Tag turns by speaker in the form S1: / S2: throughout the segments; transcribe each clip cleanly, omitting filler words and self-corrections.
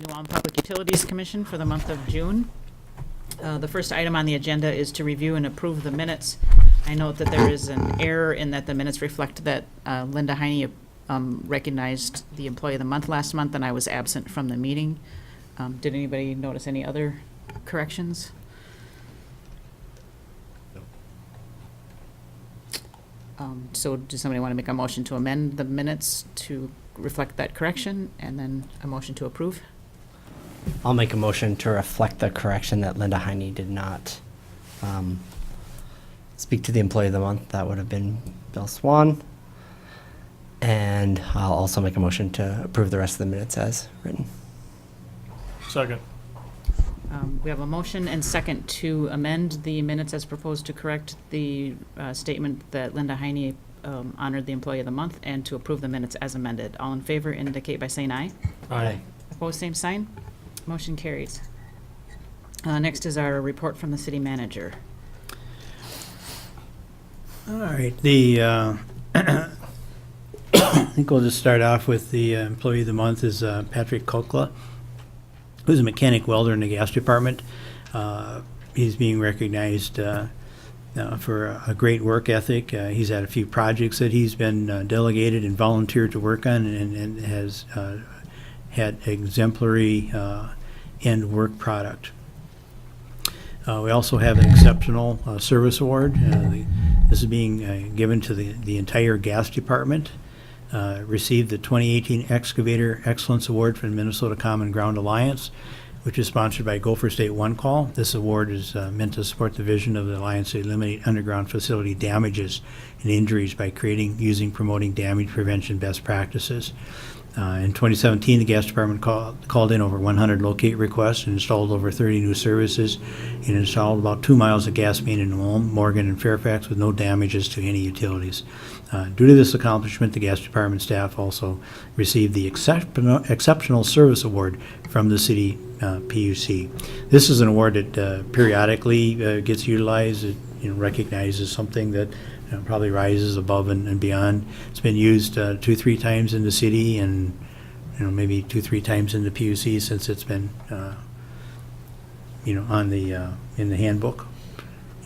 S1: New Ulm Public Utilities Commission for the month of June. The first item on the agenda is to review and approve the minutes. I note that there is an error in that the minutes reflect that Linda Heine recognized the Employee of the Month last month, and I was absent from the meeting. Did anybody notice any other corrections? So does somebody want to make a motion to amend the minutes to reflect that correction, and then a motion to approve?
S2: I'll make a motion to reflect the correction that Linda Heine did not speak to the Employee of the Month. That would have been Bill Swan. And I'll also make a motion to approve the rest of the minutes as written.
S3: Second.
S1: We have a motion and second to amend the minutes as proposed to correct the statement that Linda Heine honored the Employee of the Month, and to approve the minutes as amended. All in favor indicate by saying aye.
S3: Aye.
S1: Opposed, same sign. Motion carries. Next is our report from the city manager.
S4: All right, I think we'll just start off with the Employee of the Month is Patrick Kokla, who's a mechanic welder in the gas department. He's being recognized for a great work ethic. He's had a few projects that he's been delegated and volunteered to work on, and has had exemplary end work product. We also have an exceptional service award. This is being given to the entire gas department. Received the 2018 Excavator Excellence Award from the Minnesota Common Ground Alliance, which is sponsored by Gopher State One Call. This award is meant to support the vision of the Alliance to eliminate underground facility damages and injuries by creating, promoting damage prevention best practices. In 2017, the gas department called in over 100 locate requests and installed over 30 new services, and installed about 2 miles of gas main in New Ulm, Morgan, and Fairfax with no damages to any utilities. Due to this accomplishment, the gas department staff also received the Exceptional Service Award from the city PUC. This is an award that periodically gets utilized. It recognizes something that probably rises above and beyond. It's been used 2-3 times in the city, and maybe 2-3 times in the PUC since it's been on the in the handbook.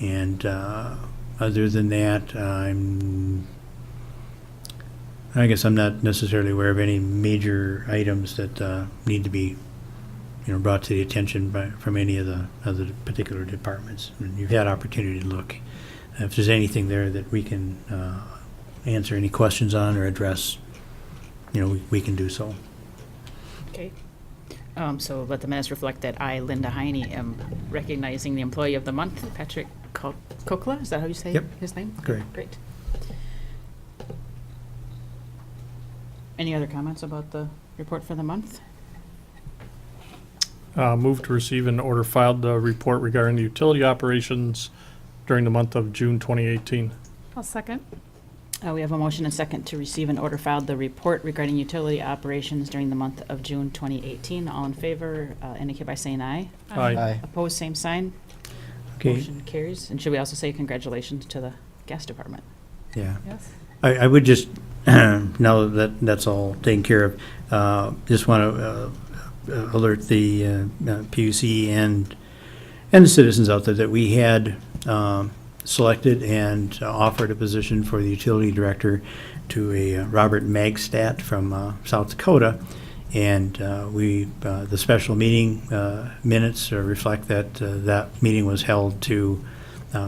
S4: And other than that, I guess I'm not necessarily aware of any major items that need to be brought to the attention from any of the particular departments. And you've had opportunity to look. If there's anything there that we can answer any questions on or address, we can do so.
S1: Okay. So let the minutes reflect that I, Linda Heine, am recognizing the Employee of the Month, Patrick Kokla. Is that how you say
S4: Yep.
S1: his name?
S4: Correct.
S1: Great. Any other comments about the report for the month?
S3: Move to receive and order filed the report regarding the utility operations during the month of June 2018.
S5: I'll second.
S1: We have a motion and second to receive and order filed the report regarding utility operations during the month of June 2018. All in favor indicate by saying aye.
S3: Aye.
S1: Opposed, same sign.
S4: Okay.
S1: Motion carries. And should we also say congratulations to the gas department?
S4: Yeah.
S5: Yes.
S4: I would just, now that that's all taken care of, just want to alert the PUC and the citizens out there that we had selected and offered a position for the utility director to a Robert Magstadt from South Dakota. And the special meeting minutes reflect that that meeting was held to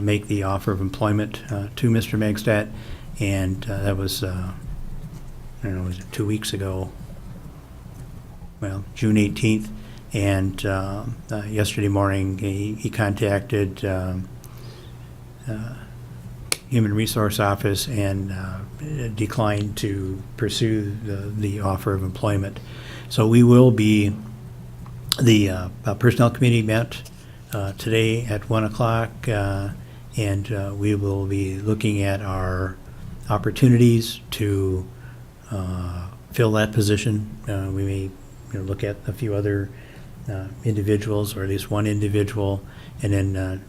S4: make the offer of employment to Mr. Magstadt. And that was, was it 2 weeks ago? Well, June 18th. And yesterday morning, he contacted Human Resource Office and declined to pursue the offer of employment. So we will be, the Personnel Committee met today at 1 o'clock, and we will be looking at our opportunities to fill that position. We may look at a few other individuals, or at least one individual, and then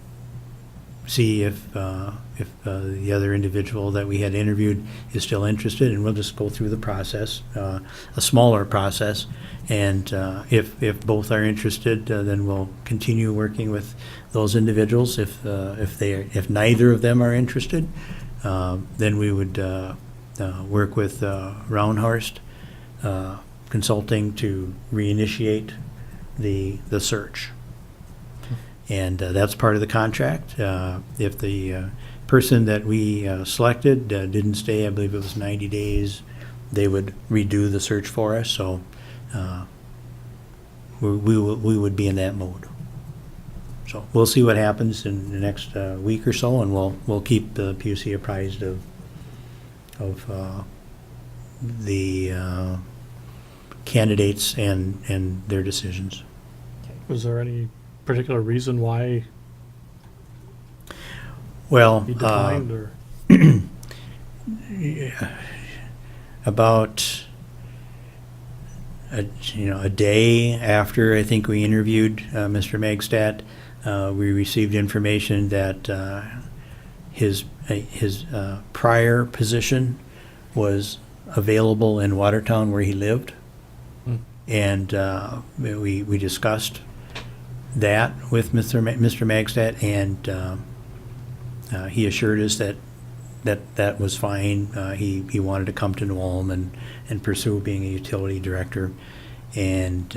S4: see if the other individual that we had interviewed is still interested, and we'll just go through the process, a smaller process. And if both are interested, then we'll continue working with those individuals. If neither of them are interested, then we would work with Roundhorst Consulting to reinitiate the search. And that's part of the contract. If the person that we selected didn't stay, I believe it was 90 days, they would redo the search for us. So we would be in that mode. So we'll see what happens in the next week or so, and we'll keep the PUC apprised of the candidates and their decisions.
S3: Was there any particular reason why
S4: Well,
S3: he declined, or?
S4: about a day after I think we interviewed Mr. Magstadt, we received information that his prior position was available in Watertown where he lived. And we discussed that with Mr. Magstadt, and he assured us that was fine. He wanted to come to New Ulm and pursue being a utility director. And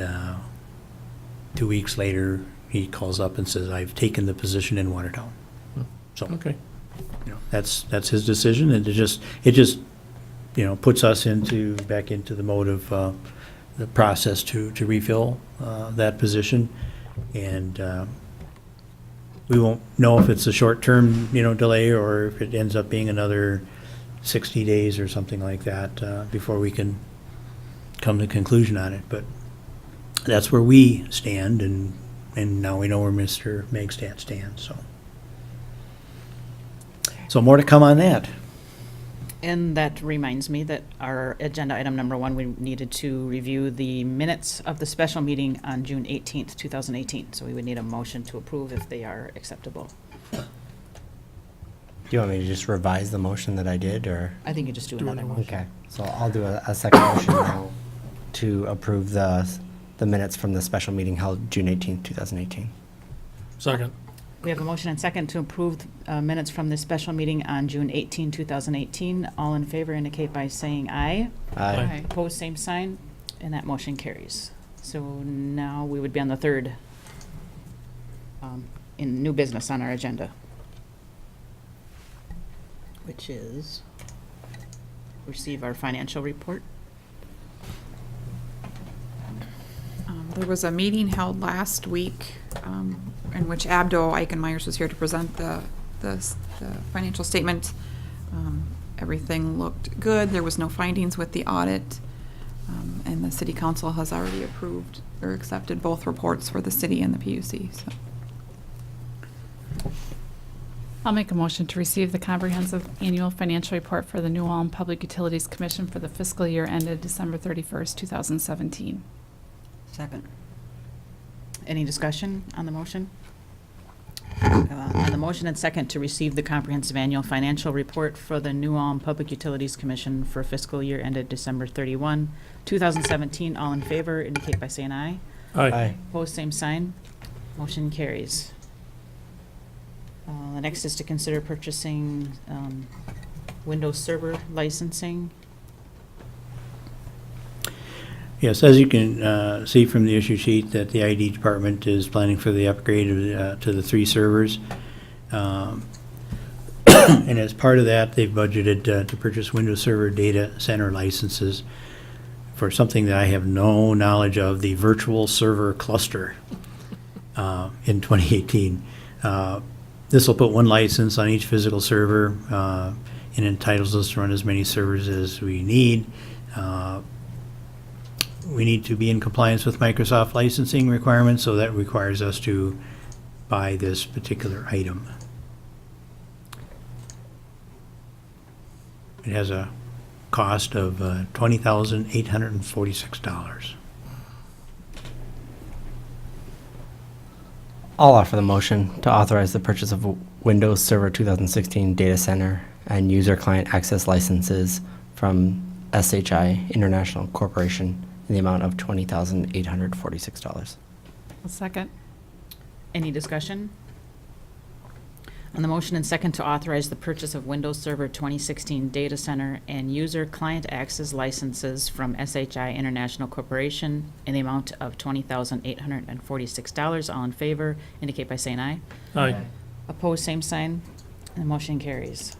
S4: 2 weeks later, he calls up and says, "I've taken the position in Watertown." So,
S3: Okay.
S4: that's his decision, and it just puts us back into the mode of the process to refill that position. And we won't know if it's a short-term, delay, or if it ends up being another 60 days or something like that before we can come to a conclusion on it. But that's where we stand, and now we know where Mr. Magstadt stands. So more to come on that.
S1: And that reminds me that our agenda item number 1, we needed to review the minutes of the special meeting on June 18th, 2018. So we would need a motion to approve if they are acceptable.
S2: Do you want me to just revise the motion that I did, or?
S1: I think you just do another motion.
S2: Okay, so I'll do a second motion now to approve the minutes from the special meeting held June 18th, 2018.
S3: Second.
S1: We have a motion and second to approve minutes from this special meeting on June 18, 2018. All in favor indicate by saying aye.
S3: Aye.
S1: Opposed, same sign, and that motion carries. So now we would be on the third in new business on our agenda, which is receive our financial report.
S5: There was a meeting held last week in which Abdo Eichenmeyers was here to present the financial statement. Everything looked good. There was no findings with the audit. And the city council has already approved or accepted both reports for the city and the PUC. So.
S6: I'll make a motion to receive the comprehensive annual financial report for the New Ulm Public Utilities Commission for the fiscal year ended December 31st, 2017.
S7: Second.
S1: Any discussion on the motion? On the motion and second to receive the comprehensive annual financial report for the New Ulm Public Utilities Commission for fiscal year ended December 31, 2017. All in favor indicate by saying aye.
S3: Aye.
S1: Opposed, same sign. Motion carries. The next is to consider purchasing Windows Server licensing.
S4: Yes, as you can see from the issue sheet, that the ID department is planning for the upgrade to the 3 servers. And as part of that, they've budgeted to purchase Windows Server data center licenses for something that I have no knowledge of, the virtual server cluster in 2018. This will put 1 license on each physical server and entitles us to run as many servers as we need. We need to be in compliance with Microsoft licensing requirements, so that requires us to buy this particular item. It has a cost of $20,846.
S2: I'll offer the motion to authorize the purchase of Windows Server 2016 data center and user client access licenses from SHI International Corporation in the amount of $20,846.
S6: I'll second.
S1: Any discussion? On the motion and second to authorize the purchase of Windows Server 2016 data center and user client access licenses from SHI International Corporation in the amount of $20,846. All in favor indicate by saying aye.
S3: Aye.
S1: Opposed, same sign. And the motion carries.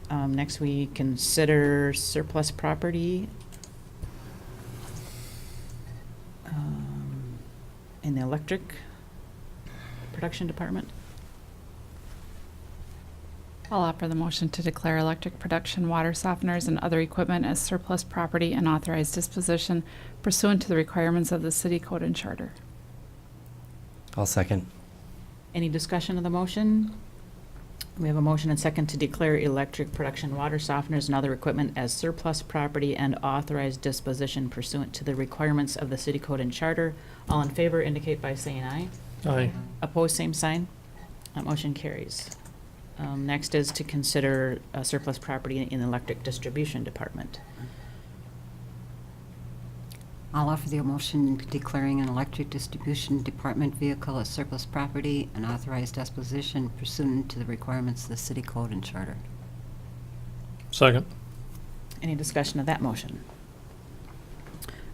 S1: Next, we consider surplus property in the electric production department.
S6: I'll offer the motion to declare electric production water softeners and other equipment as surplus property and authorize disposition pursuant to the requirements of the city code and charter.
S2: I'll second.
S1: Any discussion of the motion? We have a motion and second to declare electric production water softeners and other equipment as surplus property and authorize disposition pursuant to the requirements of the city code and charter. All in favor indicate by saying aye.
S3: Aye.
S1: Opposed, same sign. That motion carries. Next is to consider surplus property in the electric distribution department.
S7: I'll offer the motion declaring an electric distribution department vehicle as surplus property and authorize disposition pursuant to the requirements of the city code and charter.
S3: Second.
S1: Any discussion of that motion?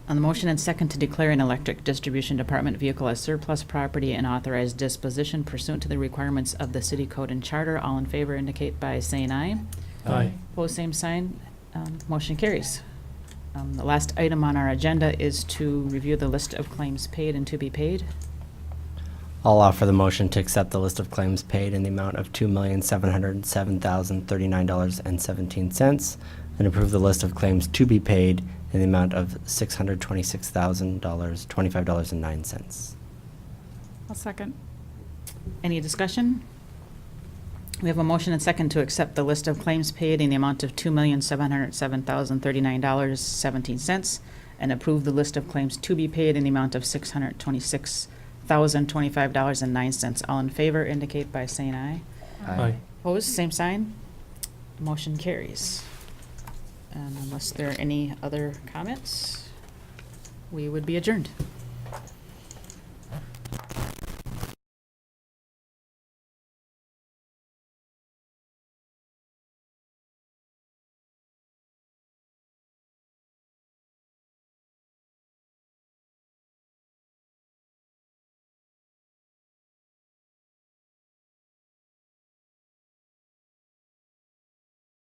S1: On the motion and second to declare an electric distribution department vehicle as surplus property and authorize disposition pursuant to the requirements of the city code and charter, all in favor indicate by saying aye.
S3: Aye.
S1: Opposed, same sign. Motion carries. The last item on our agenda is to review the list of claims paid and to be paid.
S2: I'll offer the motion to accept the list of claims paid in the amount of $2,707,039.17 and approve the list of claims to be paid in the amount of $626,025.09.
S6: I'll second.
S1: Any discussion? We have a motion and second to accept the list of claims paid in the amount of $2,707,039.17 and approve the list of claims to be paid in the amount of $626,025.09. All in favor indicate by saying aye.
S3: Aye.
S1: Opposed, same sign. Motion carries. And unless there are any other comments, we would be adjourned.